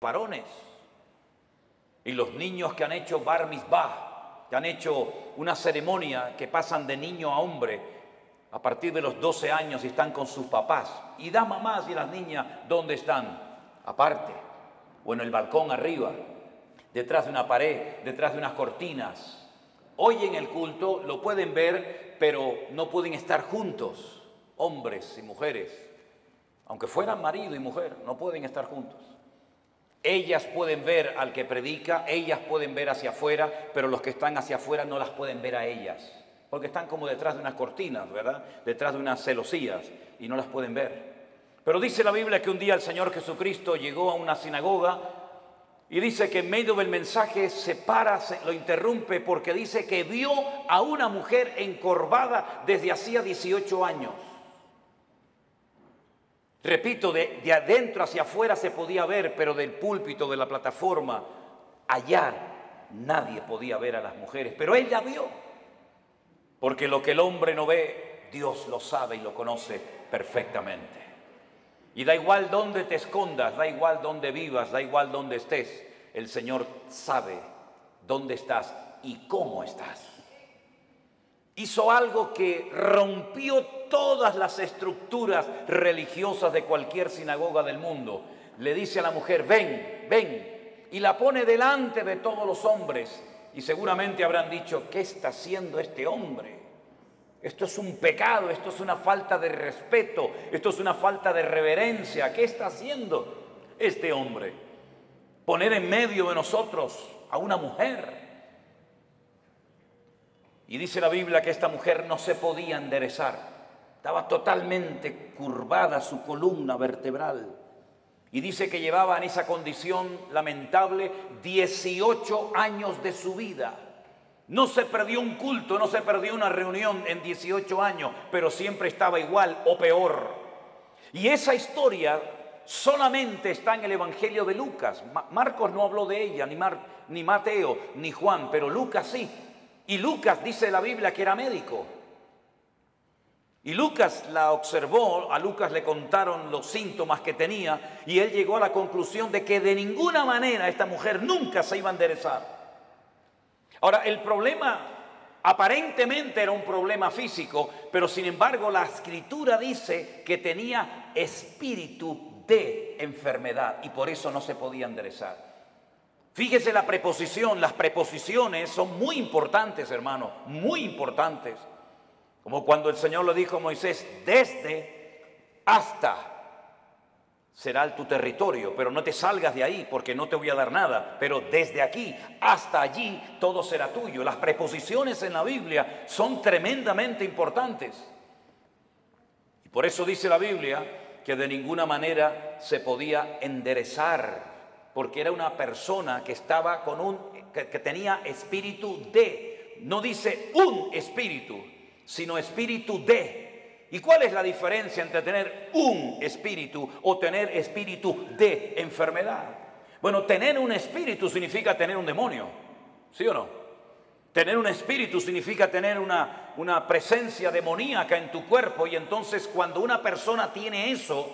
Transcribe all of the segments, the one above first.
varones. Y los niños que han hecho bar mitzvah, que han hecho una ceremonia que pasan de niño a hombre a partir de los 12 años y están con sus papás. Y las mamás y las niñas, ¿dónde están? Aparte, o en el balcón arriba, detrás de una pared, detrás de unas cortinas. Hoy en el culto lo pueden ver, pero no pueden estar juntos, hombres y mujeres. Aunque fueran marido y mujer, no pueden estar juntos. Ellas pueden ver al que predica, ellas pueden ver hacia afuera, pero los que están hacia afuera no las pueden ver a ellas, porque están como detrás de unas cortinas, ¿verdad? Detrás de unas celosías y no las pueden ver. Pero dice la Biblia que un día el Señor Jesucristo llegó a una sinagoga y dice que en medio del mensaje se para, lo interrumpe porque dice que vio a una mujer encorvada desde hacía 18 años. Repito, de adentro hacia afuera se podía ver, pero del púlpito, de la plataforma, allá nadie podía ver a las mujeres. Pero él la vio, porque lo que el hombre no ve, Dios lo sabe y lo conoce perfectamente. Y da igual dónde te escondas, da igual dónde vivas, da igual dónde estés, el Señor sabe dónde estás y cómo estás. Hizo algo que rompió todas las estructuras religiosas de cualquier sinagoga del mundo. Le dice a la mujer, ven, ven, y la pone delante de todos los hombres. Y seguramente habrán dicho, ¿qué está haciendo este hombre? Esto es un pecado, esto es una falta de respeto, esto es una falta de reverencia. ¿Qué está haciendo este hombre? Poner en medio de nosotros a una mujer. Y dice la Biblia que esta mujer no se podía enderezar. Estaba totalmente curvada su columna vertebral. Y dice que llevaba en esa condición lamentable 18 años de su vida. No se perdió un culto, no se perdió una reunión en 18 años, pero siempre estaba igual o peor. Y esa historia solamente está en el Evangelio de Lucas. Marcos no habló de ella, ni Mateo, ni Juan, pero Lucas sí. Y Lucas dice la Biblia que era médico. Y Lucas la observó, a Lucas le contaron los síntomas que tenía y él llegó a la conclusión de que de ninguna manera esta mujer nunca se iba a enderezar. Ahora, el problema aparentemente era un problema físico, pero sin embargo la Escritura dice que tenía espíritu de enfermedad y por eso no se podía enderezar. Fíjese la preposición, las preposiciones son muy importantes, hermano, muy importantes. Como cuando el Señor le dijo a Moisés, desde hasta será tu territorio, pero no te salgas de ahí porque no te voy a dar nada, pero desde aquí hasta allí todo será tuyo. Las preposiciones en la Biblia son tremendamente importantes. Y por eso dice la Biblia que de ninguna manera se podía enderezar, porque era una persona que estaba que tenía espíritu de, no dice un espíritu, sino espíritu de. ¿Y cuál es la diferencia entre tener un espíritu o tener espíritu de enfermedad? Bueno, tener un espíritu significa tener un demonio, ¿sí o no? Tener un espíritu significa tener una presencia demoníaca en tu cuerpo y entonces cuando una persona tiene eso,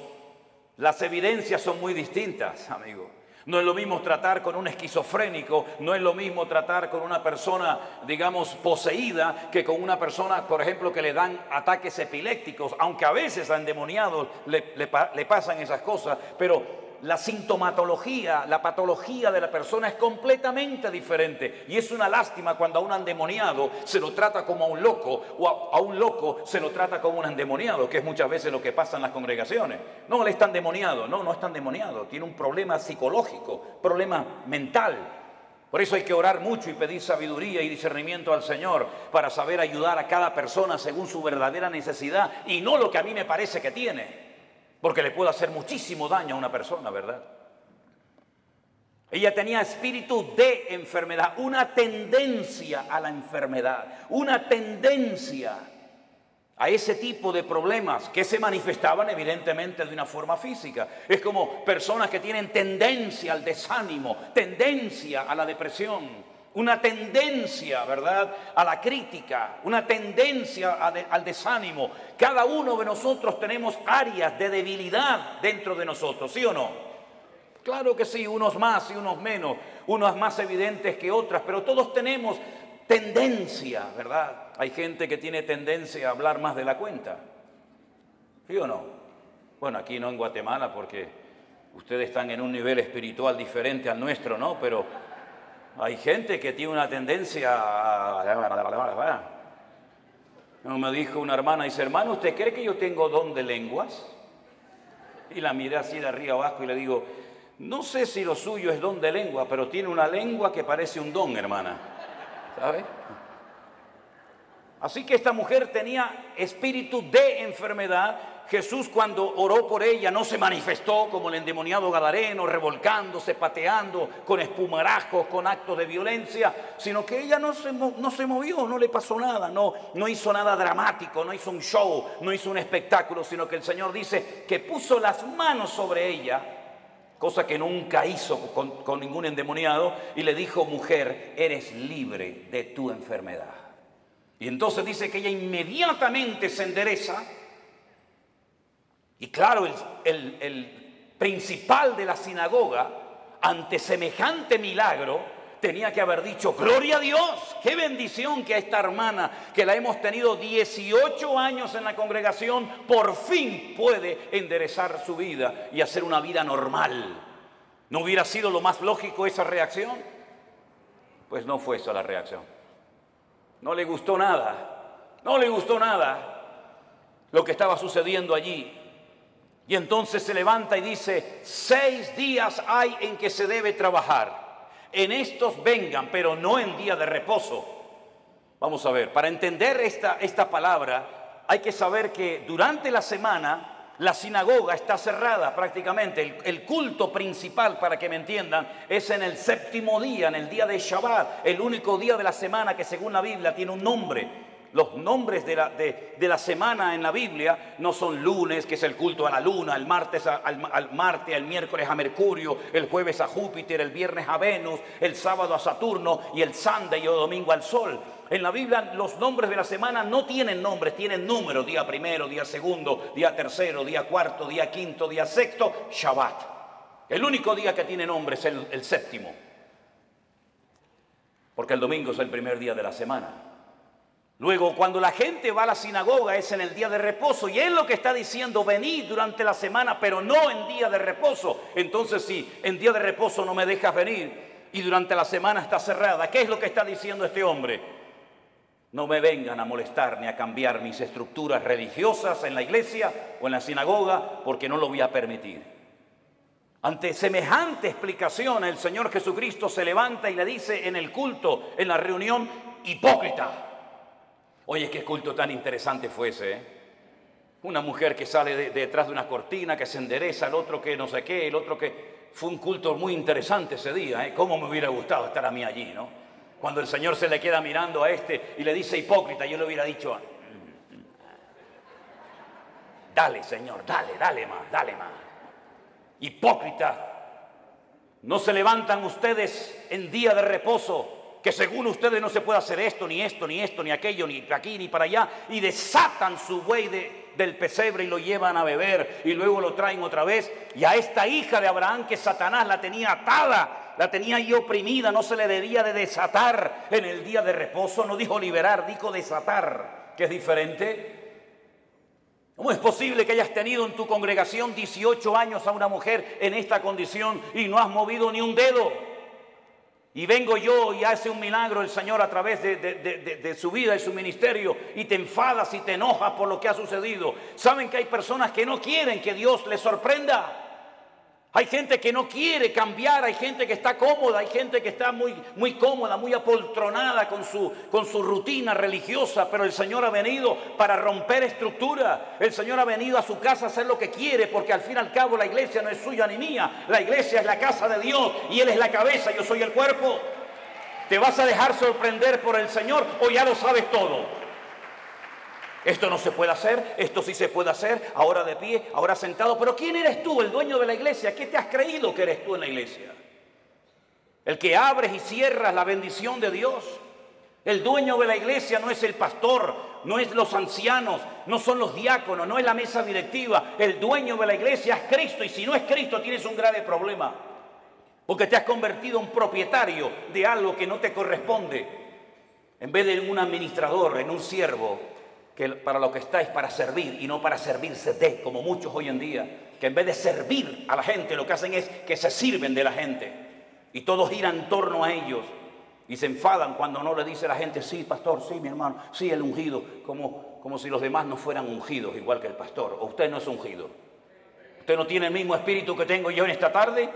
las evidencias son muy distintas, amigo. No es lo mismo tratar con un esquizofrénico, no es lo mismo tratar con una persona, digamos, poseída, que con una persona, por ejemplo, que le dan ataques epilépticos, aunque a veces a endemoniados le pasan esas cosas, pero la sintomatología, la patología de la persona es completamente diferente. Y es una lástima cuando a un endemoniado se lo trata como a un loco, o a un loco se lo trata como un endemoniado, que es muchas veces lo que pasa en las congregaciones. No, él está endemoniado, no está endemoniado, tiene un problema psicológico, problema mental. Por eso hay que orar mucho y pedir sabiduría y discernimiento al Señor para saber ayudar a cada persona según su verdadera necesidad y no lo que a mí me parece que tiene. Porque le puede hacer muchísimo daño a una persona, ¿verdad? Ella tenía espíritu de enfermedad, una tendencia a la enfermedad, una tendencia a ese tipo de problemas que se manifestaban evidentemente de una forma física. Es como personas que tienen tendencia al desánimo, tendencia a la depresión, una tendencia, ¿verdad?, a la crítica, una tendencia al desánimo. Cada uno de nosotros tenemos áreas de debilidad dentro de nosotros, ¿sí o no? Claro que sí, unos más y unos menos, unas más evidentes que otras, pero todos tenemos tendencia, ¿verdad? Hay gente que tiene tendencia a hablar más de la cuenta, ¿sí o no? Bueno, aquí no en Guatemala porque ustedes están en un nivel espiritual diferente al nuestro, ¿no? Pero hay gente que tiene una tendencia a... Me dijo una hermana, dice, hermano, ¿usted cree que yo tengo don de lenguas? Y la miré así de arriba abajo y le digo, no sé si lo suyo es don de lengua, pero tiene una lengua que parece un don, hermana. ¿Sabe? Así que esta mujer tenía espíritu de enfermedad. Jesús, cuando oró por ella, no se manifestó como el endemoniado gadareno, revolcándose, pateando, con espumarajos, con actos de violencia, sino que ella no se movió, no le pasó nada, no hizo nada dramático, no hizo un show, no hizo un espectáculo, sino que el Señor dice que puso las manos sobre ella, cosa que nunca hizo con ningún endemoniado, y le dijo, mujer, eres libre de tu enfermedad. Y entonces dice que ella inmediatamente se endereza. Y claro, el principal de la sinagoga, ante semejante milagro, tenía que haber dicho, gloria a Dios, qué bendición que a esta hermana, que la hemos tenido 18 años en la congregación, por fin puede enderezar su vida y hacer una vida normal. ¿No hubiera sido lo más lógico esa reacción? Pues no fue esa la reacción. No le gustó nada, no le gustó nada lo que estaba sucediendo allí. Y entonces se levanta y dice, 6 días hay en que se debe trabajar. En estos vengan, pero no en día de reposo. Vamos a ver, para entender esta palabra, hay que saber que durante la semana la sinagoga está cerrada prácticamente. El culto principal, para que me entiendan, es en el 7º día, en el día de Shabbat, el único día de la semana que según la Biblia tiene un nombre. Los nombres de la semana en la Biblia no son lunes, que es el culto a la luna, el martes al Marte, el miércoles a Mercurio, el jueves a Júpiter, el viernes a Venus, el sábado a Saturno y el Sunday o domingo al Sol. En la Biblia los nombres de la semana no tienen nombres, tienen números, día primero, día segundo, día tercero, día cuarto, día quinto, día sexto, Shabbat. El único día que tiene nombre es el 7º, porque el domingo es el primer día de la semana. Luego, cuando la gente va a la sinagoga es en el día de reposo, y él lo que está diciendo, venid durante la semana, pero no en día de reposo. Entonces, si en día de reposo no me dejas venir y durante la semana está cerrada, ¿qué es lo que está diciendo este hombre? No me vengan a molestar ni a cambiar mis estructuras religiosas en la iglesia o en la sinagoga, porque no lo voy a permitir. Ante semejante explicación, el Señor Jesucristo se levanta y le dice en el culto, en la reunión, hipócrita. Oye, qué culto tan interesante fue ese, ¿eh? Una mujer que sale detrás de una cortina, que se endereza, el otro que no sé qué, el otro que... Fue un culto muy interesante ese día, ¿eh? Cómo me hubiera gustado estar a mí allí, ¿no? Cuando el Señor se le queda mirando a este y le dice hipócrita, yo le hubiera dicho, dale, Señor, dale más. Hipócrita, no se levantan ustedes en día de reposo, que según ustedes no se puede hacer esto, ni aquello, ni aquí, ni para allá, y desatan su buey del pesebre y lo llevan a beber, y luego lo traen otra vez, y a esta hija de Abraham que Satanás la tenía atada, la tenía ahí oprimida, no se le debía de desatar en el día de reposo. No dijo liberar, dijo desatar, que es diferente. ¿Cómo es posible que hayas tenido en tu congregación 18 años a una mujer en esta condición y no has movido ni un dedo? Y vengo yo y hace un milagro el Señor a través de su vida y su ministerio, y te enfadas y te enojas por lo que ha sucedido. ¿Saben que hay personas que no quieren que Dios les sorprenda? Hay gente que no quiere cambiar, hay gente que está cómoda, hay gente que está muy cómoda, muy apoltronada con su rutina religiosa, pero el Señor ha venido para romper estructura. El Señor ha venido a su casa a hacer lo que quiere, porque al fin y al cabo la iglesia no es suya ni mía. La iglesia es la casa de Dios y Él es la cabeza, yo soy el cuerpo. ¿Te vas a dejar sorprender por el Señor o ya lo sabes todo? Esto no se puede hacer, esto sí se puede hacer, ahora de pie, ahora sentado. Pero ¿quién eres tú, el dueño de la iglesia? ¿Qué te has creído que eres tú en la iglesia? El que abres y cierras la bendición de Dios. El dueño de la iglesia no es el pastor, no es los ancianos, no son los diáconos, no es la mesa directiva. El dueño de la iglesia es Cristo, y si no es Cristo tienes un grave problema. porque te has convertido en propietario de algo que no te corresponde. En vez de en un administrador, en un siervo, que para lo que está es para servir y no para servirse de, como muchos hoy en día, que en vez de servir a la gente, lo que hacen es que se sirven de la gente. Y todos giran en torno a ellos y se enfadan cuando no le dice a la gente, sí, pastor, sí, mi hermano, sí, el ungido, como si los demás no fueran ungidos igual que el pastor. O usted no es ungido. Usted no tiene el mismo espíritu que tengo yo en esta tarde.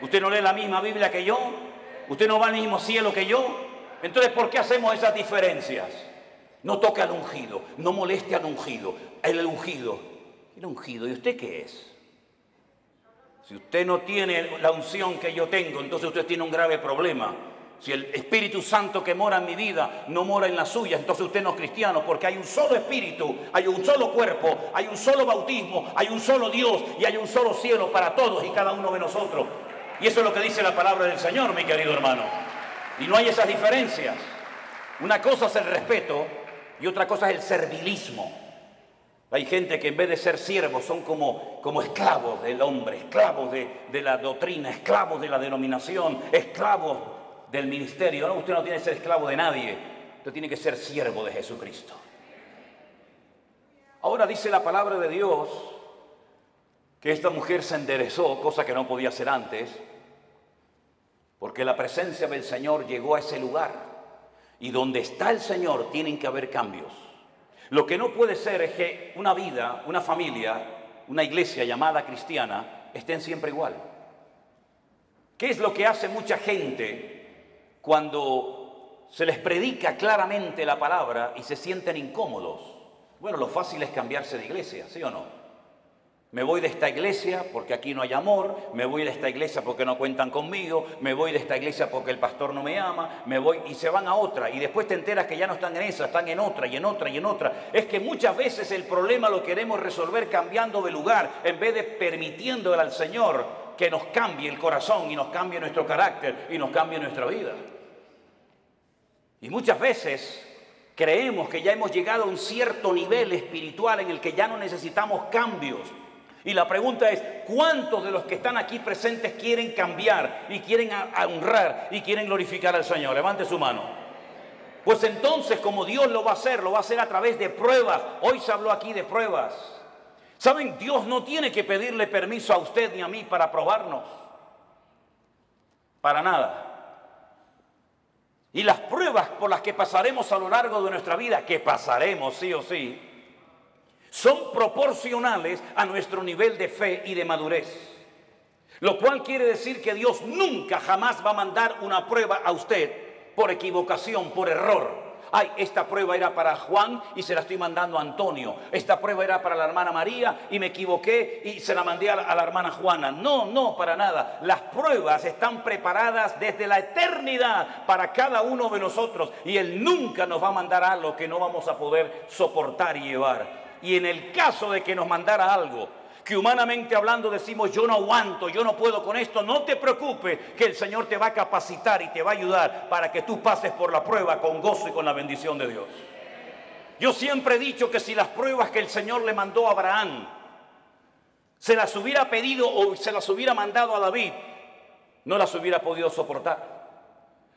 Usted no lee la misma Biblia que yo. Usted no va al mismo cielo que yo. Entonces, ¿por qué hacemos esas diferencias? No toque al ungido, no moleste al ungido. El ungido, ¿y usted qué es? Si usted no tiene la unción que yo tengo, entonces usted tiene un grave problema. Si el Espíritu Santo que mora en mi vida no mora en la suya, entonces usted no es cristiano, porque hay un solo Espíritu, hay un solo cuerpo, hay un solo bautismo, hay un solo Dios y hay un solo cielo para todos y cada uno de nosotros. Y eso es lo que dice la palabra del Señor, mi querido hermano. Y no hay esas diferencias. Una cosa es el respeto y otra cosa es el servilismo. Hay gente que en vez de ser siervos son como esclavos del hombre, esclavos de la doctrina, esclavos de la denominación, esclavos del ministerio. No, usted no tiene que ser esclavo de nadie, usted tiene que ser siervo de Jesucristo. Ahora dice la palabra de Dios que esta mujer se enderezó, cosa que no podía hacer antes, porque la presencia del Señor llegó a ese lugar. Y donde está el Señor tienen que haber cambios. Lo que no puede ser es que una vida, una familia, una iglesia llamada cristiana estén siempre igual. ¿Qué es lo que hace mucha gente cuando se les predica claramente la palabra y se sienten incómodos? Bueno, lo fácil es cambiarse de iglesia, ¿sí o no? Me voy de esta iglesia porque aquí no hay amor, me voy de esta iglesia porque no cuentan conmigo, me voy de esta iglesia porque el pastor no me ama, me voy y se van a otra y después te enteras que ya no están en esa, están en otra y en otra y en otra. Es que muchas veces el problema lo queremos resolver cambiando de lugar en vez de permitiéndole al Señor que nos cambie el corazón y nos cambie nuestro carácter y nos cambie nuestra vida. Y muchas veces creemos que ya hemos llegado a un cierto nivel espiritual en el que ya no necesitamos cambios. Y la pregunta es, ¿cuántos de los que están aquí presentes quieren cambiar y quieren honrar y quieren glorificar al Señor? Levante su mano. Pues entonces, como Dios lo va a hacer a través de pruebas. Hoy se habló aquí de pruebas. ¿Saben? Dios no tiene que pedirle permiso a usted ni a mí para probarnos. Para nada. Y las pruebas por las que pasaremos a lo largo de nuestra vida, que pasaremos sí o sí, son proporcionales a nuestro nivel de fe y de madurez. Lo cual quiere decir que Dios nunca jamás va a mandar una prueba a usted por equivocación, por error. Ay, esta prueba era para Juan y se la estoy mandando a Antonio. Esta prueba era para la hermana María y me equivoqué y se la mandé a la hermana Juana. No, no, para nada. Las pruebas están preparadas desde la eternidad para cada uno de nosotros. Y Él nunca nos va a mandar algo que no vamos a poder soportar y llevar. Y en el caso de que nos mandara algo que humanamente hablando decimos yo no aguanto, yo no puedo con esto, no te preocupes que el Señor te va a capacitar y te va a ayudar para que tú pases por la prueba con gozo y con la bendición de Dios. Yo siempre he dicho que si las pruebas que el Señor le mandó a Abraham se las hubiera pedido o se las hubiera mandado a David, no las hubiera podido soportar.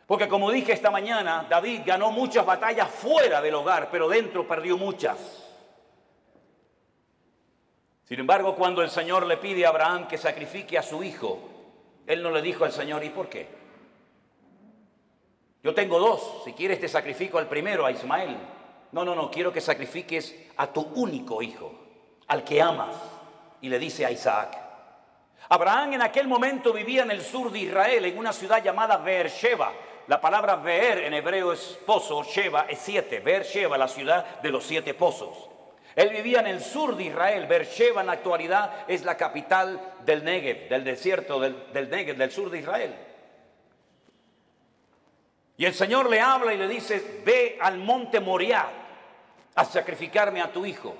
Porque como dije esta mañana, David ganó muchas batallas fuera del hogar, pero dentro perdió muchas. Sin embargo, cuando el Señor le pide a Abraham que sacrifique a su hijo, él no le dijo al Señor, ¿y por qué? Yo tengo dos, si quieres te sacrifico al primero, a Ismael. No, quiero que sacrifiques a tu único hijo, al que amas. Y le dice a Isaac. Abraham en aquel momento vivía en el sur de Israel, en una ciudad llamada Beersheba. La palabra Beer en hebreo es pozo, Sheba es 7. Beersheba, la ciudad de los 7 pozos. Él vivía en el sur de Israel. Beersheba en la actualidad es la capital del Negev, del desierto del Negev, del sur de Israel. Y el Señor le habla y le dice, ve al monte Moriah a sacrificarme a tu hijo.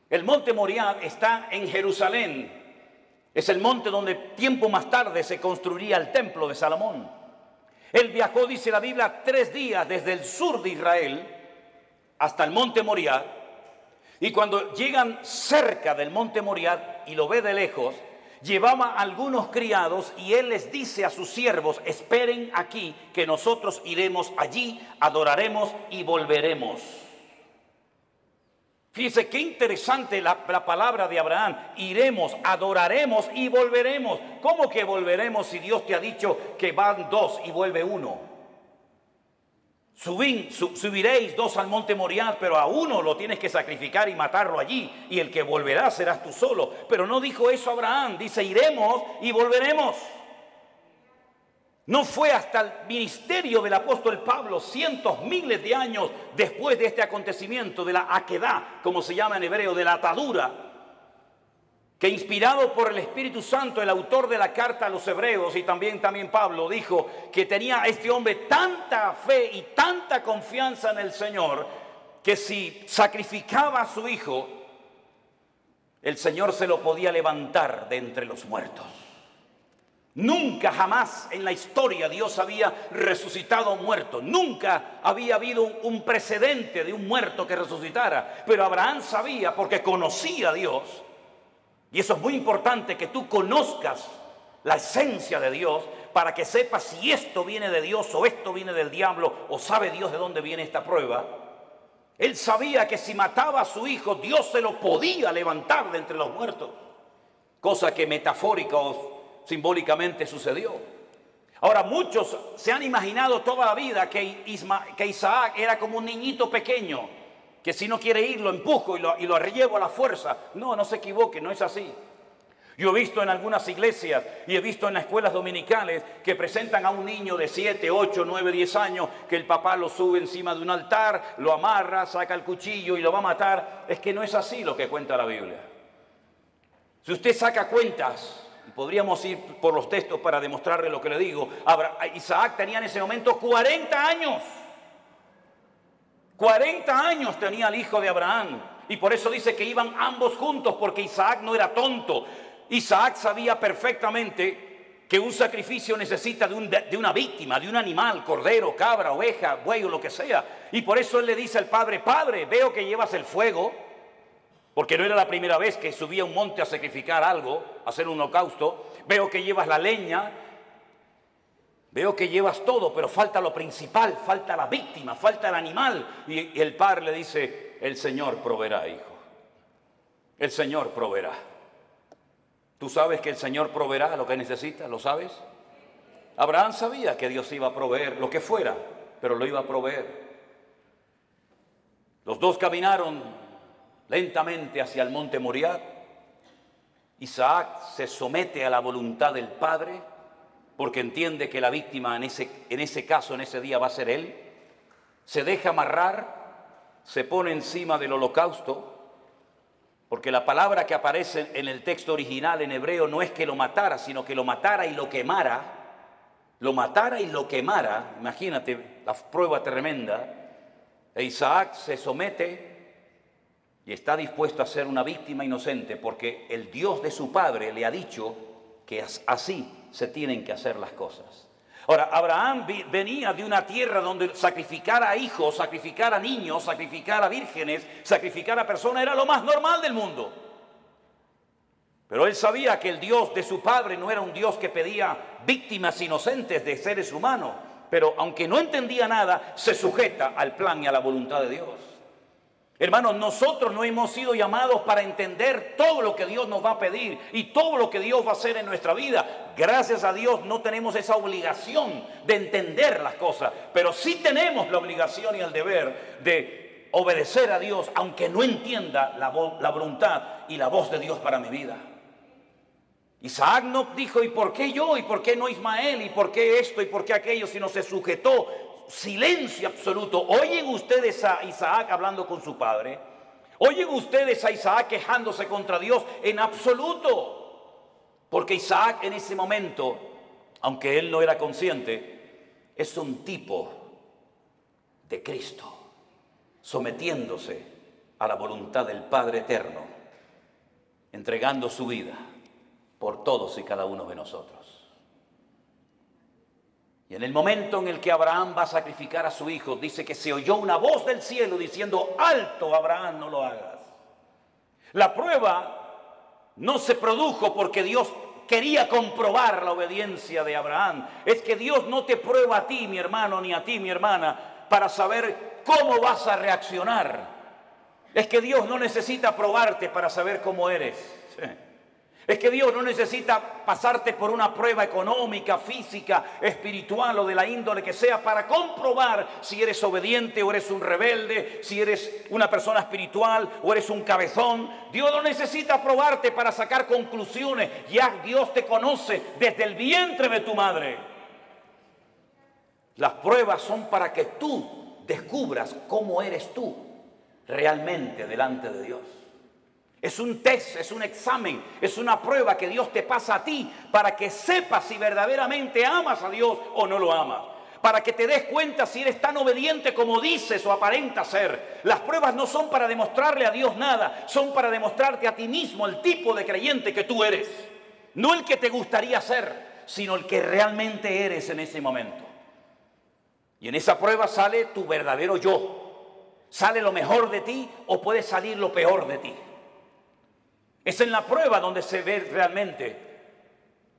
El monte Moriah está en Jerusalén. Es el monte donde tiempo más tarde se construiría el templo de Salomón. Él viajó, dice la Biblia, 3 días desde el sur de Israel hasta el monte Moriah. Y cuando llegan cerca del monte Moriah y lo ve de lejos, llevaba algunos criados y él les dice a sus siervos: esperen aquí, que nosotros iremos allí, adoraremos y volveremos. Fíjese qué interesante la palabra de Abraham: iremos, adoraremos y volveremos. ¿Cómo que volveremos si Dios te ha dicho que van dos y vuelve uno? Subiréis dos al monte Moriah, pero a uno lo tienes que sacrificar y matarlo allí, y el que volverá serás tú solo. Pero no dijo eso Abraham, dice: iremos y volveremos. No fue hasta el ministerio del apóstol Pablo, cientos, miles de años después de este acontecimiento, de la aquedá, como se llama en hebreo, de la atadura, que inspirado por el Espíritu Santo, el autor de la carta a los hebreos, y también Pablo, dijo que tenía este hombre tanta fe y tanta confianza en el Señor, que si sacrificaba a su hijo, el Señor se lo podía levantar de entre los muertos. Nunca jamás en la historia Dios había resucitado a un muerto. Nunca había habido un precedente de un muerto que resucitara. Pero Abraham sabía, porque conocía a Dios. Y eso es muy importante, que tú conozcas la esencia de Dios, para que sepas si esto viene de Dios o esto viene del diablo, o sabe Dios de dónde viene esta prueba. Él sabía que si mataba a su hijo, Dios se lo podía levantar de entre los muertos, cosa que metafórica o simbólicamente sucedió. Ahora, muchos se han imaginado toda la vida que Isaac era como un niñito pequeño, que si no quiere ir lo empujo y lo llevo a la fuerza. No se equivoque, no es así. Yo he visto en algunas iglesias y he visto en las escuelas dominicales que presentan a un niño de 7, 8, 9, 10 años, que el papá lo sube encima de un altar, lo amarra, saca el cuchillo y lo va a matar. Es que no es así lo que cuenta la Biblia. Si usted saca cuentas, y podríamos ir por los textos para demostrarle lo que le digo, Isaac tenía en ese momento 40 años. 40 años tenía el hijo de Abraham, y por eso dice que iban ambos juntos, porque Isaac no era tonto. Isaac sabía perfectamente que un sacrificio necesita de una víctima, de un animal, cordero, cabra, oveja, buey o lo que sea. Y por eso él le dice al padre: Padre, veo que llevas el fuego, porque no era la primera vez que subía a un monte a sacrificar algo, a hacer un holocausto. Veo que llevas la leña, veo que llevas todo, pero falta lo principal, falta la víctima, falta el animal. Y el padre le dice: el Señor proveerá, hijo. El Señor proveerá. ¿Tú sabes que el Señor proveerá lo que necesitas? ¿Lo sabes? Abraham sabía que Dios iba a proveer lo que fuera, pero lo iba a proveer. Los dos caminaron lentamente hacia el monte Moriah. Isaac se somete a la voluntad del padre, porque entiende que la víctima en ese caso, en ese día, va a ser él. Se deja amarrar, se pone encima del holocausto, porque la palabra que aparece en el texto original en hebreo no es que lo matara, sino que lo matara y lo quemara. Lo matara y lo quemara. Imagínate la prueba tremenda. E Isaac se somete y está dispuesto a ser una víctima inocente, porque el Dios de su padre le ha dicho que así se tienen que hacer las cosas. Ahora, Abraham venía de una tierra donde sacrificar a hijos, sacrificar a niños, sacrificar a vírgenes, sacrificar a personas era lo más normal del mundo. Pero él sabía que el Dios de su padre no era un Dios que pedía víctimas inocentes de seres humanos. Pero aunque no entendía nada, se sujeta al plan y a la voluntad de Dios. Hermanos, nosotros no hemos sido llamados para entender todo lo que Dios nos va a pedir y todo lo que Dios va a hacer en nuestra vida. Gracias a Dios no tenemos esa obligación de entender las cosas, pero sí tenemos la obligación y el deber de obedecer a Dios, aunque no entienda la voluntad y la voz de Dios para mi vida. Isaac no dijo: ¿y por qué yo? ¿Y por qué no Ismael? ¿Y por qué esto? ¿Y por qué aquello? Sino se sujetó. Silencio absoluto. ¿Oyen ustedes a Isaac hablando con su padre? ¿Oyen ustedes a Isaac quejándose contra Dios? En absoluto. Porque Isaac en ese momento, aunque él no era consciente, es un tipo de Cristo, sometiéndose a la voluntad del Padre eterno, entregando su vida por todos y cada uno de nosotros. Y en el momento en el que Abraham va a sacrificar a su hijo, dice que se oyó una voz del cielo diciendo: alto, Abraham, no lo hagas. La prueba no se produjo porque Dios quería comprobar la obediencia de Abraham. Es que Dios no te prueba a ti, mi hermano, ni a ti, mi hermana, para saber cómo vas a reaccionar. Es que Dios no necesita probarte para saber cómo eres. Es que Dios no necesita pasarte por una prueba económica, física, espiritual o de la índole que sea para comprobar si eres obediente o eres un rebelde, si eres una persona espiritual o eres un cabezón. Dios no necesita probarte para sacar conclusiones. Ya Dios te conoce desde el vientre de tu madre. Las pruebas son para que tú descubras cómo eres tú realmente delante de Dios. Es un test, es un examen, es una prueba que Dios te pasa a ti para que sepas si verdaderamente amas a Dios o no lo amas. Para que te des cuenta si eres tan obediente como dices o aparentas ser. Las pruebas no son para demostrarle a Dios nada, son para demostrarte a ti mismo el tipo de creyente que tú eres. No el que te gustaría ser, sino el que realmente eres en ese momento. Y en esa prueba sale tu verdadero yo. Sale lo mejor de ti o puede salir lo peor de ti. Es en la prueba donde se ve realmente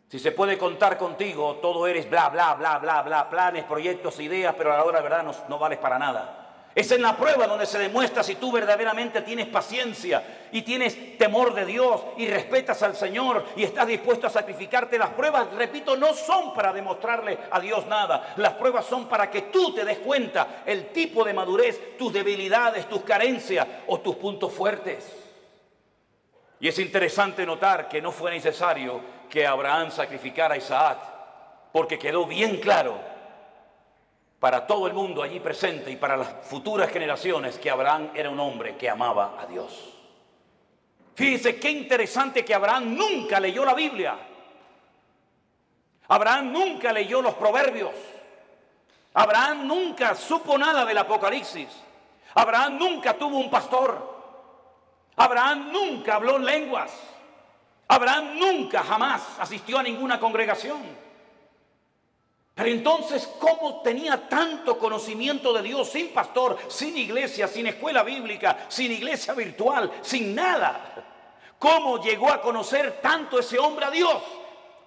si se puede contar contigo. Todo eres bla, bla, bla, bla, bla, planes, proyectos, ideas, pero a la hora de verdad no vales para nada. Es en la prueba donde se demuestra si tú verdaderamente tienes paciencia y tienes temor de Dios y respetas al Señor y estás dispuesto a sacrificarte. Las pruebas, repito, no son para demostrarle a Dios nada. Las pruebas son para que tú te des cuenta el tipo de madurez, tus debilidades, tus carencias o tus puntos fuertes. Y es interesante notar que no fue necesario que Abraham sacrificara a Isaac, porque quedó bien claro para todo el mundo allí presente y para las futuras generaciones que Abraham era un hombre que amaba a Dios. Fíjense qué interesante que Abraham nunca leyó la Biblia. Abraham nunca leyó los Proverbios. Abraham nunca supo nada del Apocalipsis. Abraham nunca tuvo un pastor. Abraham nunca habló en lenguas. Abraham nunca, jamás asistió a ninguna congregación. Pero entonces, ¿cómo tenía tanto conocimiento de Dios sin pastor, sin iglesia, sin escuela bíblica, sin iglesia virtual, sin nada? ¿Cómo llegó a conocer tanto ese hombre a Dios?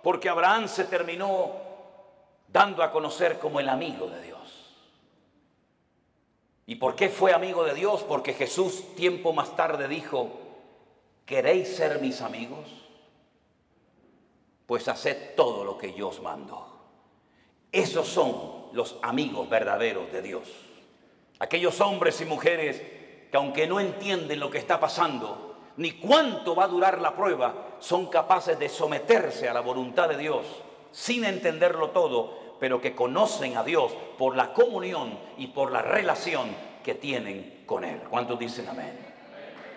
Porque Abraham se terminó dando a conocer como el amigo de Dios. ¿Y por qué fue amigo de Dios? Porque Jesús tiempo más tarde dijo: ¿queréis ser mis amigos? Pues haced todo lo que yo os mando. Esos son los amigos verdaderos de Dios. Aquellos hombres y mujeres que, aunque no entienden lo que está pasando, ni cuánto va a durar la prueba, son capaces de someterse a la voluntad de Dios sin entenderlo todo, pero que conocen a Dios por la comunión y por la relación que tienen con Él. ¿Cuántos dicen amén?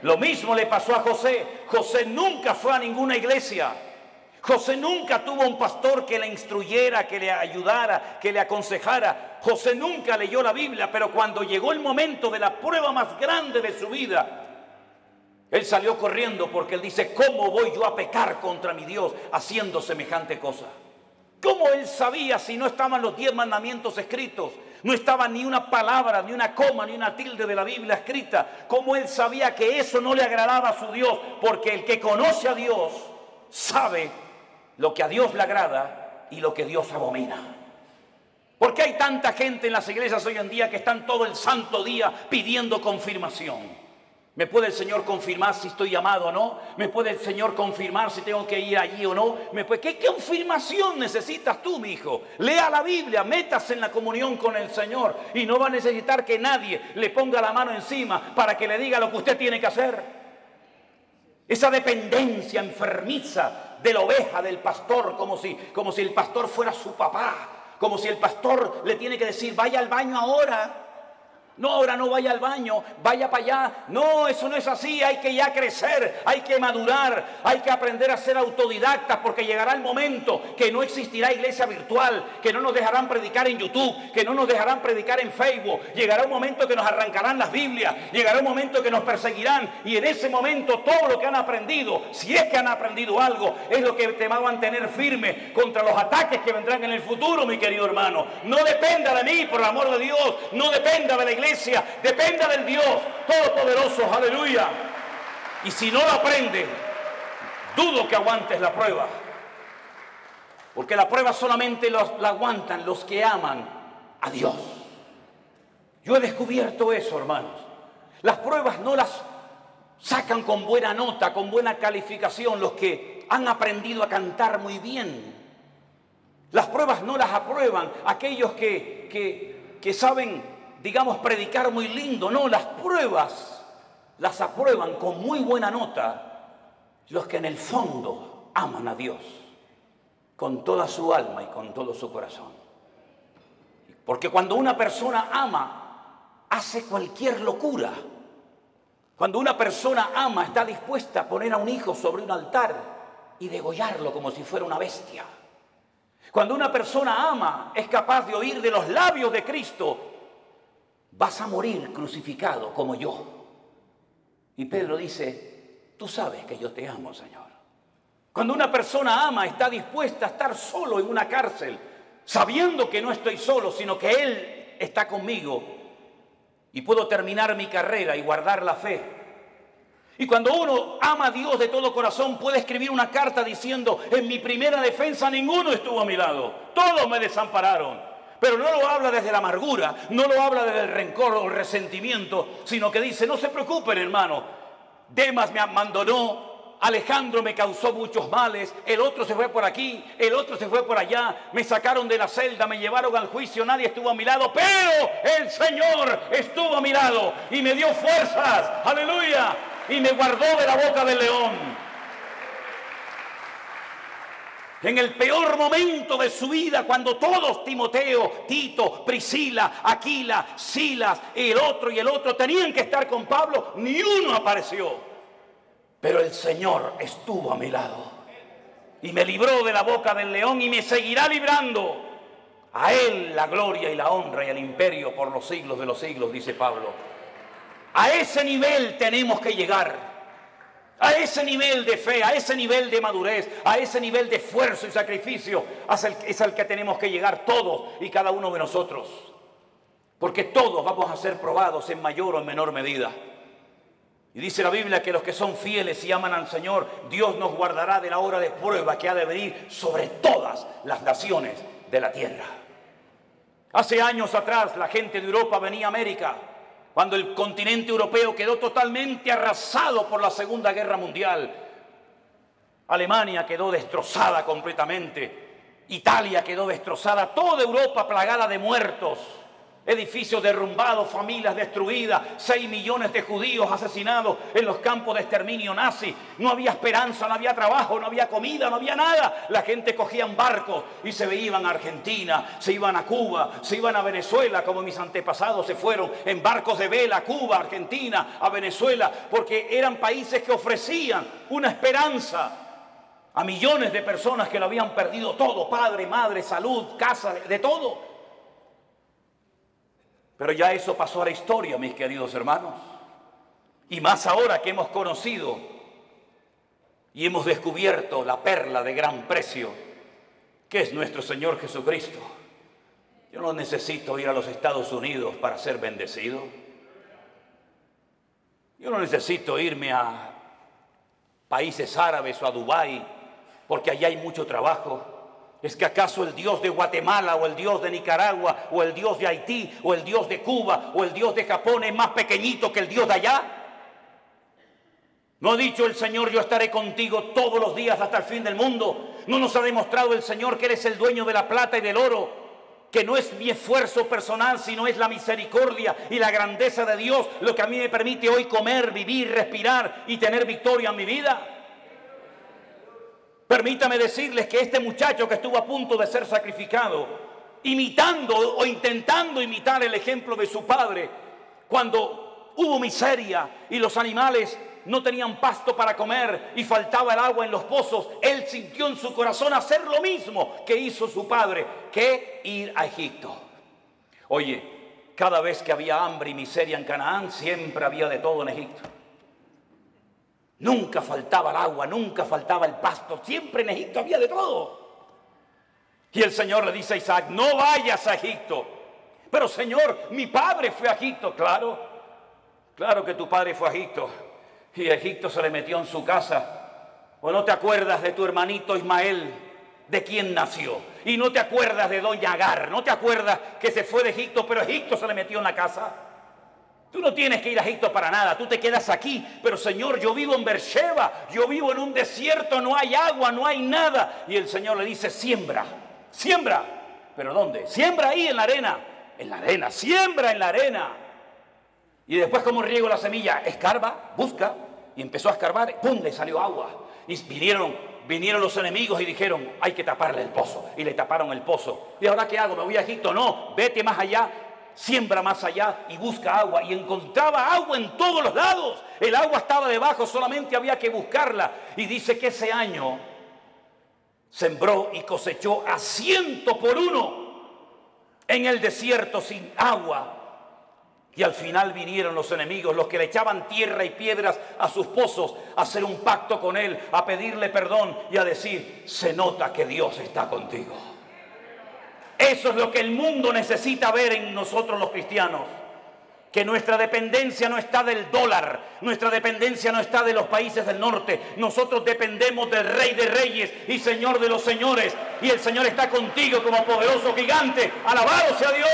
Lo mismo le pasó a José. José nunca fue a ninguna iglesia. José nunca tuvo un pastor que le instruyera, que le ayudara, que le aconsejara. José nunca leyó la Biblia, pero cuando llegó el momento de la prueba más grande de su vida, él salió corriendo porque él dice: ¿cómo voy yo a pecar contra mi Dios haciendo semejante cosa? ¿Cómo él sabía si no estaban los 10 mandamientos escritos? No estaba ni una palabra, ni una coma, ni una tilde de la Biblia escrita. ¿Cómo él sabía que eso no le agradaba a su Dios? Porque el que conoce a Dios sabe lo que a Dios le agrada y lo que Dios abomina. ¿Por qué hay tanta gente en las iglesias hoy en día que están todo el santo día pidiendo confirmación? ¿Me puede el Señor confirmar si estoy llamado o no? ¿Me puede el Señor confirmar si tengo que ir allí o no? ¿Qué confirmación necesitas tú, mi hijo? Lea la Biblia, métase en la comunión con el Señor y no va a necesitar que nadie le ponga la mano encima para que le diga lo que usted tiene que hacer. Esa dependencia enfermiza de la oveja, del pastor, como si el pastor fuera su papá, como si el pastor le tiene que decir: vaya al baño ahora. No, ahora no vaya al baño, vaya para allá. No, eso no es así. Hay que ya crecer, hay que madurar, hay que aprender a ser autodidactas, porque llegará el momento que no existirá iglesia virtual, que no nos dejarán predicar en YouTube, que no nos dejarán predicar en Facebook. Llegará un momento que nos arrancarán las Biblias, llegará un momento que nos perseguirán, y en ese momento todo lo que han aprendido, si es que han aprendido algo, es lo que te va a mantener firme contra los ataques que vendrán en el futuro, mi querido hermano. No dependa de mí, por el amor de Dios, no dependa de la iglesia. Dependa del Dios Todopoderoso, aleluya. Y si no lo aprende, dudo que aguantes la prueba. Porque la prueba solamente la aguantan los que aman a Dios. Yo he descubierto eso, hermanos. Las pruebas no las sacan con buena nota, con buena calificación los que han aprendido a cantar muy bien. Las pruebas no las aprueban aquellos que saben, digamos, predicar muy lindo. No, las pruebas las aprueban con muy buena nota los que en el fondo aman a Dios con toda su alma y con todo su corazón. Porque cuando una persona ama, hace cualquier locura. Cuando una persona ama, está dispuesta a poner a un hijo sobre un altar y degollarlo como si fuera una bestia. Cuando una persona ama, es capaz de oír de los labios de Cristo: vas a morir crucificado como yo. Y Pedro dice: tú sabes que yo te amo, Señor. Cuando una persona ama, está dispuesta a estar solo en una cárcel, sabiendo que no estoy solo, sino que Él está conmigo y puedo terminar mi carrera y guardar la fe. Y cuando uno ama a Dios de todo corazón, puede escribir una carta diciendo: en mi primera defensa ninguno estuvo a mi lado, todos me desampararon. Pero no lo habla desde la amargura, no lo habla desde el rencor o el resentimiento, sino que dice: no se preocupen, hermano, Demas me abandonó, Alejandro me causó muchos males, el otro se fue por aquí, el otro se fue por allá, me sacaron de la celda, me llevaron al juicio, nadie estuvo a mi lado, pero el Señor estuvo a mi lado y me dio fuerzas, aleluya, y me guardó de la boca del león. En el peor momento de su vida, cuando todos, Timoteo, Tito, Priscila, Aquila, Silas, el otro tenían que estar con Pablo, ni uno apareció. Pero el Señor estuvo a mi lado y me libró de la boca del león y me seguirá librando. A Él la gloria y la honra y el imperio por los siglos de los siglos, dice Pablo. A ese nivel tenemos que llegar. A ese nivel de fe, a ese nivel de madurez, a ese nivel de esfuerzo y sacrificio es al que tenemos que llegar todos y cada uno de nosotros. Porque todos vamos a ser probados en mayor o en menor medida. Y dice la Biblia que los que son fieles y aman al Señor, Dios nos guardará de la hora de prueba que ha de venir sobre todas las naciones de la tierra. Hace años atrás la gente de Europa venía a América, cuando el continente europeo quedó totalmente arrasado por la Segunda Guerra Mundial. Alemania quedó destrozada completamente, Italia quedó destrozada, toda Europa plagada de muertos. Edificios derrumbados, familias destruidas, 6 millones de judíos asesinados en los campos de exterminio nazi. No había esperanza, no había trabajo, no había comida, no había nada. La gente cogía barcos y se iban a Argentina, se iban a Cuba, se iban a Venezuela, como mis antepasados se fueron en barcos de vela a Cuba, Argentina, a Venezuela, porque eran países que ofrecían una esperanza a millones de personas que lo habían perdido todo: padre, madre, salud, casa, de todo. Pero ya eso pasó a la historia, mis queridos hermanos. Y más ahora que hemos conocido y hemos descubierto la perla de gran precio, que es nuestro Señor Jesucristo. Yo no necesito ir a los Estados Unidos para ser bendecido. Yo no necesito irme a países árabes o a Dubái, porque allá hay mucho trabajo. ¿Es que acaso el Dios de Guatemala o el Dios de Nicaragua o el Dios de Haití o el Dios de Cuba o el Dios de Japón es más pequeñito que el Dios de allá? ¿No ha dicho el Señor: yo estaré contigo todos los días hasta el fin del mundo? ¿No nos ha demostrado el Señor que Él es el dueño de la plata y del oro? Que no es mi esfuerzo personal, sino es la misericordia y la grandeza de Dios lo que a mí me permite hoy comer, vivir, respirar y tener victoria en mi vida. Permítame decirles que este muchacho que estuvo a punto de ser sacrificado, imitando o intentando imitar el ejemplo de su padre, cuando hubo miseria y los animales no tenían pasto para comer y faltaba el agua en los pozos, él sintió en su corazón hacer lo mismo que hizo su padre, que ir a Egipto. Oye, cada vez que había hambre y miseria en Canaán, siempre había de todo en Egipto. Nunca faltaba el agua, nunca faltaba el pasto, siempre en Egipto había de todo. Y el Señor le dice a Isaac: no vayas a Egipto. Pero Señor, mi padre fue a Egipto. Claro, claro que tu padre fue a Egipto. Y a Egipto se le metió en su casa. ¿O no te acuerdas de tu hermanito Ismael, de quién nació. Y no te acuerdas de doña Agar, no te acuerdas que se fue de Egipto, pero Egipto se le metió en la casa. Tú no tienes que ir a Egipto para nada, tú te quedas aquí. Pero Señor, yo vivo en Beersheba, yo vivo en un desierto, no hay agua, no hay nada. Y el Señor le dice, siembra, siembra. ¿Pero dónde? Siembra ahí en la arena, siembra en la arena. Y después, ¿cómo riego la semilla? Escarba, busca, y empezó a escarbar, ¡pum!, le salió agua. Y vinieron los enemigos y dijeron, hay que taparle el pozo. Y le taparon el pozo. ¿Y ahora qué hago? ¿Me voy a Egipto? No, vete más allá, siembra más allá y busca agua. Y encontraba agua en todos los lados. El agua estaba debajo, solamente había que buscarla. Y dice que ese año sembró y cosechó a 100 por 1 en el desierto sin agua. Y al final vinieron los enemigos, los que le echaban tierra y piedras a sus pozos, a hacer un pacto con él, a pedirle perdón y a decir, se nota que Dios está contigo. Eso es lo que el mundo necesita ver en nosotros los cristianos. Que nuestra dependencia no está del dólar, nuestra dependencia no está de los países del norte. Nosotros dependemos del Rey de Reyes y Señor de los señores. Y el Señor está contigo como poderoso gigante. ¡Alabado sea Dios!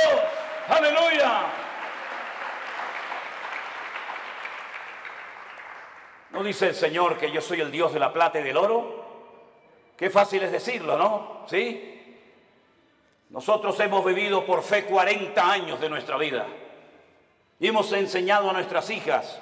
¡Aleluya! ¿No dice el Señor que yo soy el Dios de la plata y del oro? Qué fácil es decirlo, ¿no? ¿Sí? Nosotros hemos vivido por fe 40 años de nuestra vida. Y hemos enseñado a nuestras hijas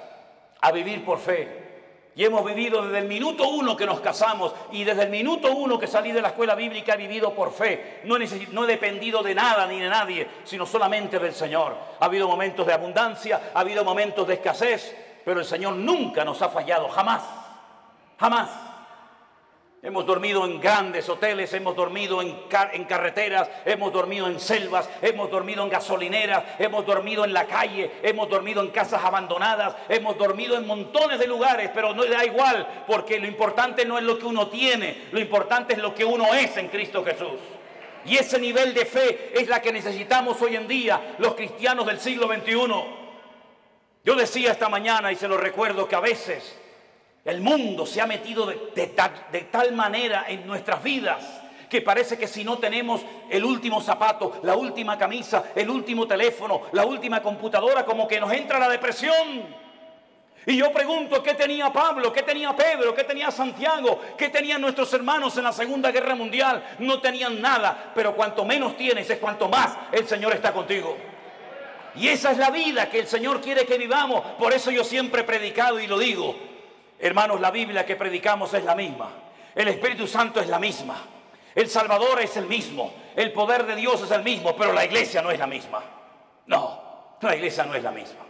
a vivir por fe. Y hemos vivido desde el minuto 1 que nos casamos y desde el minuto 1 que salí de la escuela bíblica he vivido por fe. No he dependido de nada ni de nadie, sino solamente del Señor. Ha habido momentos de abundancia, ha habido momentos de escasez, pero el Señor nunca nos ha fallado, jamás, jamás. Hemos dormido en grandes hoteles, hemos dormido en carreteras, hemos dormido en selvas, hemos dormido en gasolineras, hemos dormido en la calle, hemos dormido en casas abandonadas, hemos dormido en montones de lugares, pero no da igual, porque lo importante no es lo que uno tiene, lo importante es lo que uno es en Cristo Jesús. Y ese nivel de fe es la que necesitamos hoy en día, los cristianos del siglo XXI. Yo decía esta mañana, y se lo recuerdo, que a veces el mundo se ha metido de tal manera en nuestras vidas que parece que si no tenemos el último zapato, la última camisa, el último teléfono, la última computadora, como que nos entra la depresión. Y yo pregunto, ¿qué tenía Pablo? ¿Qué tenía Pedro? ¿Qué tenía Santiago? ¿Qué tenían nuestros hermanos en la Segunda Guerra Mundial? No tenían nada, pero cuanto menos tienes es cuanto más el Señor está contigo. Y esa es la vida que el Señor quiere que vivamos. Por eso yo siempre he predicado y lo digo. Hermanos, la Biblia que predicamos es la misma. El Espíritu Santo es la misma. El Salvador es el mismo. El poder de Dios es el mismo. Pero la iglesia no es la misma. No, la iglesia no es la misma.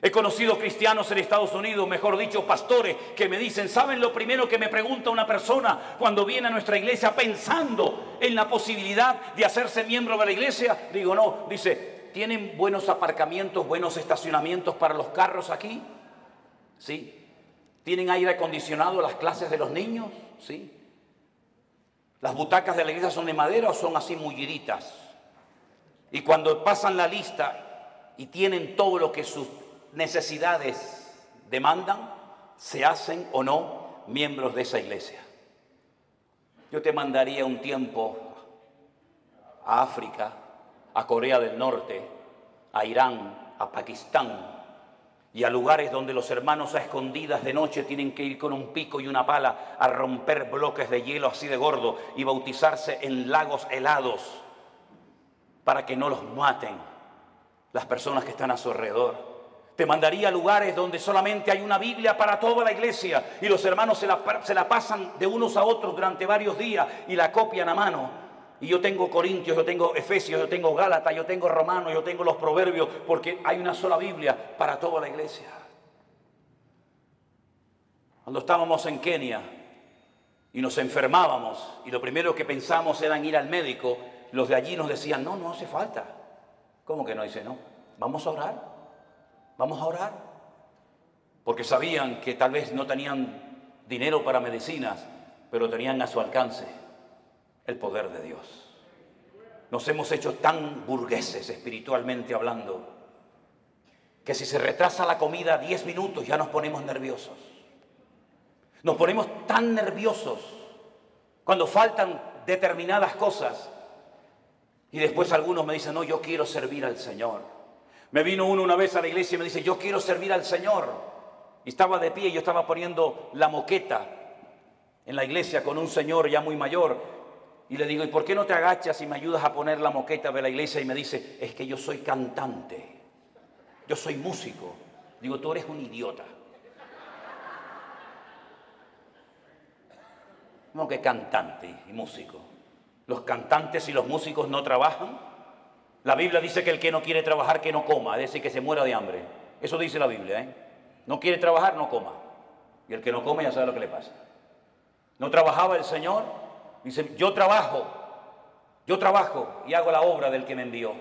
He conocido cristianos en Estados Unidos, mejor dicho, pastores, que me dicen, ¿saben lo primero que me pregunta una persona cuando viene a nuestra iglesia pensando en la posibilidad de hacerse miembro de la iglesia? Digo, no. Dice, ¿tienen buenos aparcamientos, buenos estacionamientos para los carros aquí? Sí. ¿Tienen aire acondicionado las clases de los niños? Sí. ¿Las butacas de la iglesia son de madera o son así mulliditas? Y cuando pasan la lista y tienen todo lo que sus necesidades demandan, ¿se hacen o no miembros de esa iglesia? Yo te mandaría un tiempo a África, a Corea del Norte, a Irán, a Pakistán, y a lugares donde los hermanos a escondidas de noche tienen que ir con un pico y una pala a romper bloques de hielo así de gordo y bautizarse en lagos helados para que no los maten las personas que están a su alrededor. Te mandaría a lugares donde solamente hay una Biblia para toda la iglesia y los hermanos se la pasan de unos a otros durante varios días y la copian a mano. Y yo tengo Corintios, yo tengo Efesios, yo tengo Gálatas, yo tengo Romanos, yo tengo los Proverbios, porque hay una sola Biblia para toda la iglesia. Cuando estábamos en Kenia y nos enfermábamos y lo primero que pensamos era en ir al médico, los de allí nos decían, no, no hace falta. ¿Cómo que no? Dice, no, vamos a orar, vamos a orar. Porque sabían que tal vez no tenían dinero para medicinas, pero tenían a su alcance el poder de Dios. Nos hemos hecho tan burgueses espiritualmente hablando que si se retrasa la comida 10 minutos ya nos ponemos nerviosos. Nos ponemos tan nerviosos cuando faltan determinadas cosas. Y después algunos me dicen, no, yo quiero servir al Señor. Me vino uno una vez a la iglesia y me dice, yo quiero servir al Señor. Y estaba de pie, yo estaba poniendo la moqueta en la iglesia con un señor ya muy mayor. Y le digo, ¿y por qué no te agachas y me ayudas a poner la moqueta de la iglesia? Y me dice, es que yo soy cantante, yo soy músico. Digo, tú eres un idiota. ¿Cómo que cantante y músico? ¿Los cantantes y los músicos no trabajan? La Biblia dice que el que no quiere trabajar, que no coma, es decir, que se muera de hambre. Eso dice la Biblia, ¿eh? No quiere trabajar, no coma. Y el que no come ya sabe lo que le pasa. ¿No trabajaba el Señor? Dice, yo trabajo y hago la obra del que me envió.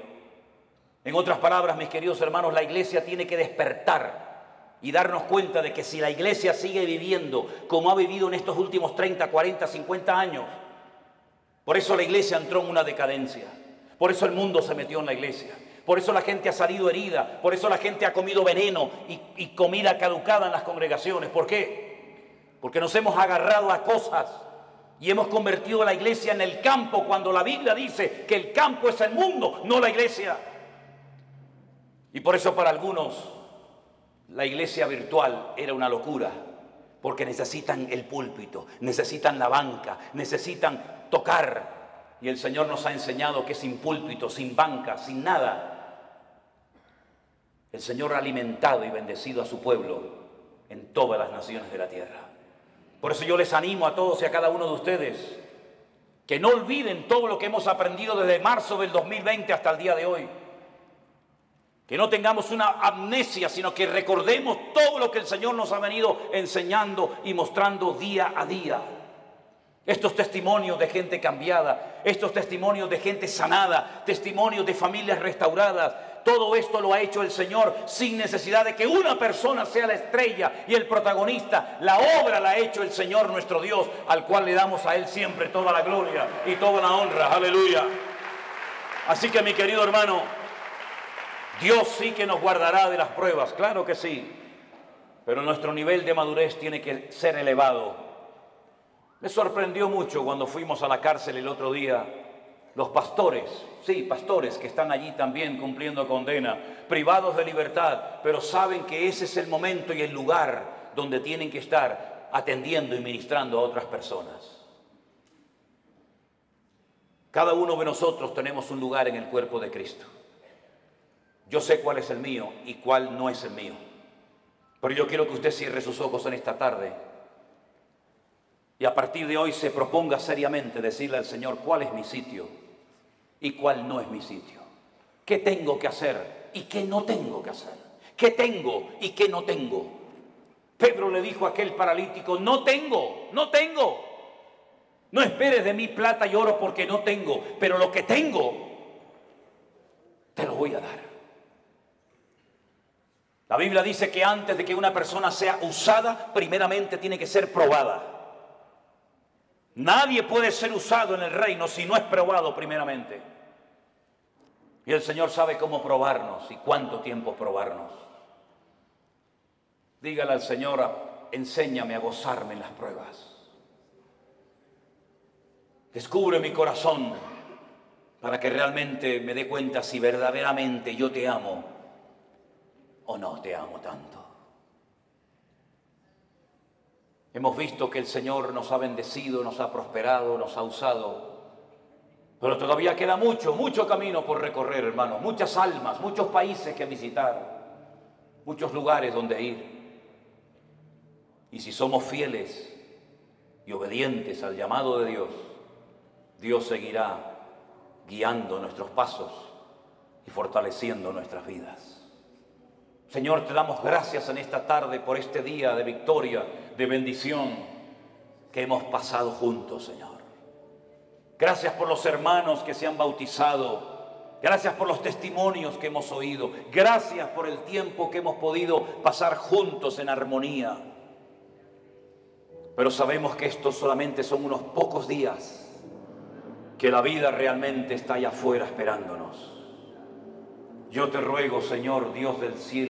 En otras palabras, mis queridos hermanos, la iglesia tiene que despertar y darnos cuenta de que si la iglesia sigue viviendo como ha vivido en estos últimos 30, 40, 50 años, por eso la iglesia entró en una decadencia, por eso el mundo se metió en la iglesia, por eso la gente ha salido herida, por eso la gente ha comido veneno y comida caducada en las congregaciones. ¿Por qué? Porque nos hemos agarrado a cosas y hemos convertido la iglesia en el campo, cuando la Biblia dice que el campo es el mundo, no la iglesia. Y por eso para algunos la iglesia virtual era una locura, porque necesitan el púlpito, necesitan la banca, necesitan tocar. Y el Señor nos ha enseñado que sin púlpito, sin banca, sin nada, el Señor ha alimentado y bendecido a su pueblo en todas las naciones de la tierra. Por eso yo les animo a todos y a cada uno de ustedes que no olviden todo lo que hemos aprendido desde marzo del 2020 hasta el día de hoy. Que no tengamos una amnesia, sino que recordemos todo lo que el Señor nos ha venido enseñando y mostrando día a día. Estos testimonios de gente cambiada, estos testimonios de gente sanada, testimonios de familias restauradas, todo esto lo ha hecho el Señor sin necesidad de que una persona sea la estrella y el protagonista. La obra la ha hecho el Señor nuestro Dios, al cual le damos a Él siempre toda la gloria y toda la honra. Aleluya. Así que, mi querido hermano, Dios sí que nos guardará de las pruebas, claro que sí, pero nuestro nivel de madurez tiene que ser elevado. Me sorprendió mucho cuando fuimos a la cárcel el otro día, los pastores, sí, pastores que están allí también cumpliendo condena, privados de libertad, pero saben que ese es el momento y el lugar donde tienen que estar atendiendo y ministrando a otras personas. Cada uno de nosotros tenemos un lugar en el cuerpo de Cristo. Yo sé cuál es el mío y cuál no es el mío. Pero yo quiero que usted cierre sus ojos en esta tarde y a partir de hoy se proponga seriamente decirle al Señor cuál es mi sitio y cuál no es mi sitio. ¿Qué tengo que hacer y qué no tengo que hacer? ¿Qué tengo y qué no tengo? Pedro le dijo a aquel paralítico, no tengo. No esperes de mí plata y oro porque no tengo, pero lo que tengo te lo voy a dar. La Biblia dice que antes de que una persona sea usada, primeramente tiene que ser probada. Nadie puede ser usado en el reino si no es probado primeramente. Y el Señor sabe cómo probarnos y cuánto tiempo probarnos. Dígale al Señor, enséñame a gozarme en las pruebas. Descubre mi corazón para que realmente me dé cuenta si verdaderamente yo te amo o no te amo tanto. Hemos visto que el Señor nos ha bendecido, nos ha prosperado, nos ha usado, pero todavía queda mucho camino por recorrer, hermanos, muchas almas, muchos países que visitar, muchos lugares donde ir. Y si somos fieles y obedientes al llamado de Dios, Dios seguirá guiando nuestros pasos y fortaleciendo nuestras vidas. Señor, te damos gracias en esta tarde por este día de victoria, de bendición que hemos pasado juntos, Señor. Gracias por los hermanos que se han bautizado. Gracias por los testimonios que hemos oído. Gracias por el tiempo que hemos podido pasar juntos en armonía. Pero sabemos que estos solamente son unos pocos días, que la vida realmente está allá afuera esperándonos. Yo te ruego, Señor, Dios del cielo,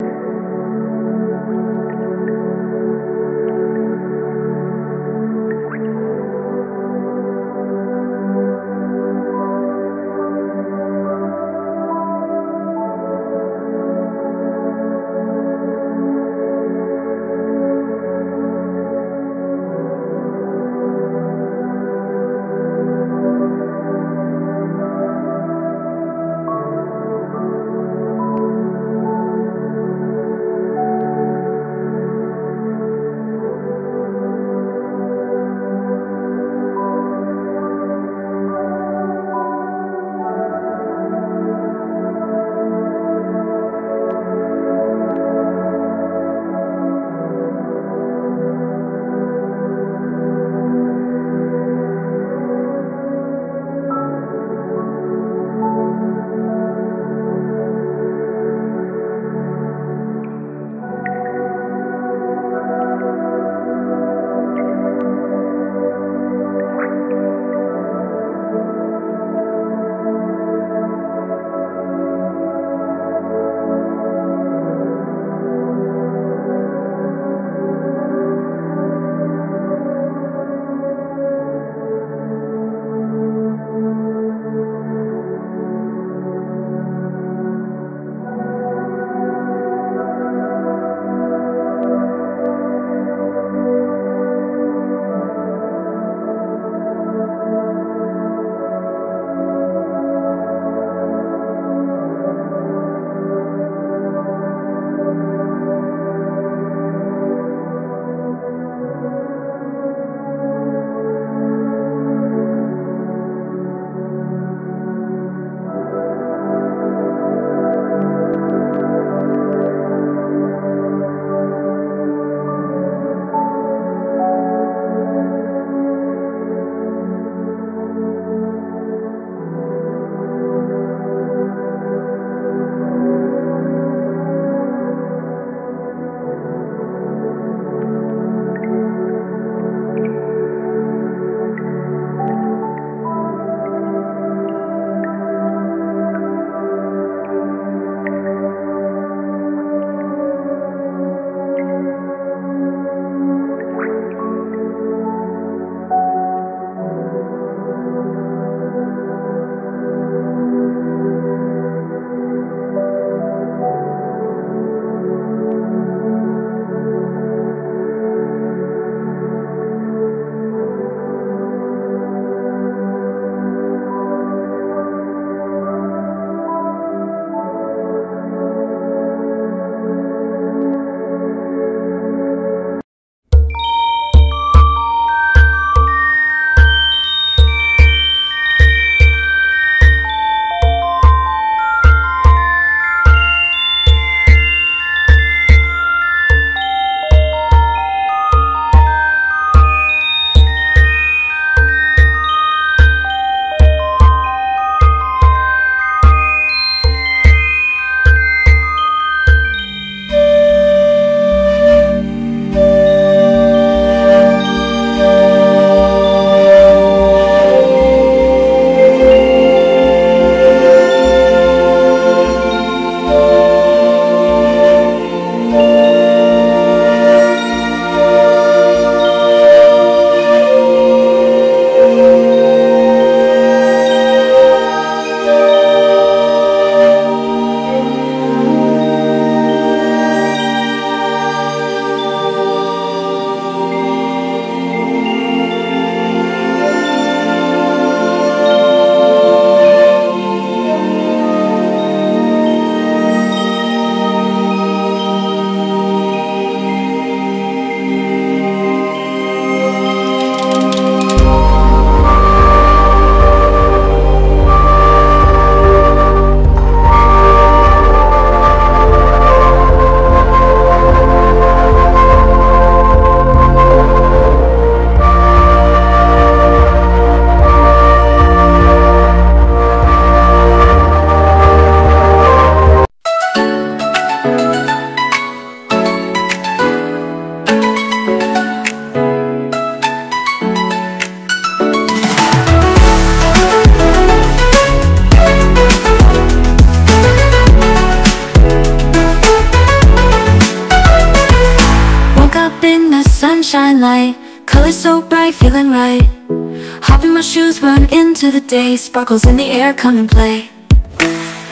sunshine light, colors so bright, feeling right. Hop in my shoes, run into the day, sparkles in the air, come and play.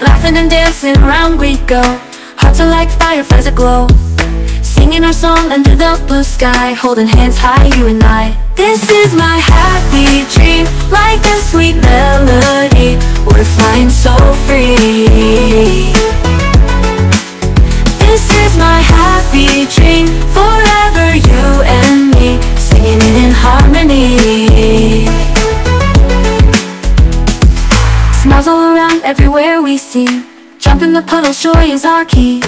Laughing and dancing, around we go, hearts are like fireflies aglow. Singing our song under the blue sky, holding hands high, you and I. This is my happy dream, like a sweet melody. We're flying so free. This is my happy dream, forever you and me, singing it in harmony. Smiles all around, everywhere we see. Jump in the puddle, joy is our key.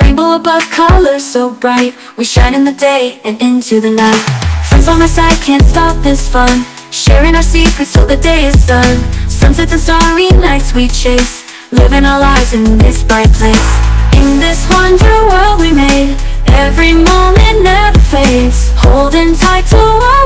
Rainbow above, colors so bright, we shine in the day and into the night. Friends on my side, can't stop this fun, sharing our secrets till the day is done. Sunsets and starry nights we chase, living our lives in this bright place. In this wonder world we made, every moment never fades, holding tight to our